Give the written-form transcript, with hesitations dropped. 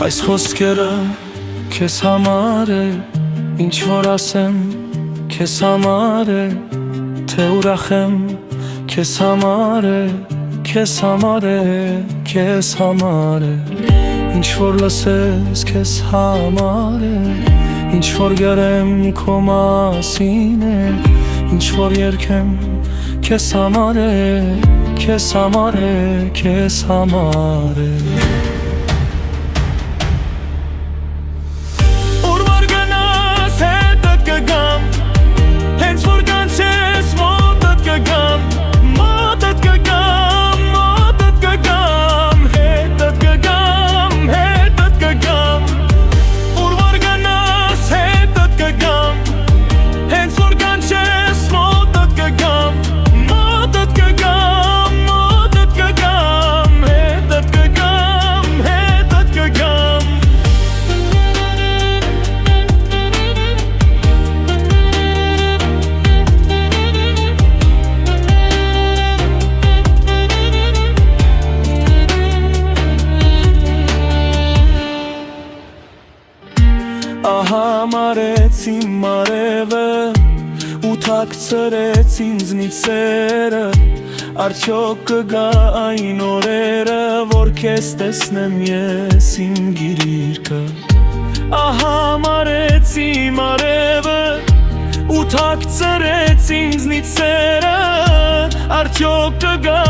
Այս խոսքերը քեզ համար է, ինչ որ ասեմ քեզ համար է, թե ուրախ եմ քեզ համար է, քեզ համար է, քեզ համար է, ինչ որ լսես քեզ համար է, ինչ որ գրեմ քո մասին է, ինչ որ երգեմ քեզ համար է, քեզ համար է, քեզ համար է Ահա մարեց իմ մարևը ու թաքցրեց ինձնից սերը, արդյոք կգա այն օրերը, որ քեզ տեսնեմ ես իմ գիրիրկը։ Ահա մարեց իմ արևը ու թաքցրեց ինձնից սերը, արդյոք կգա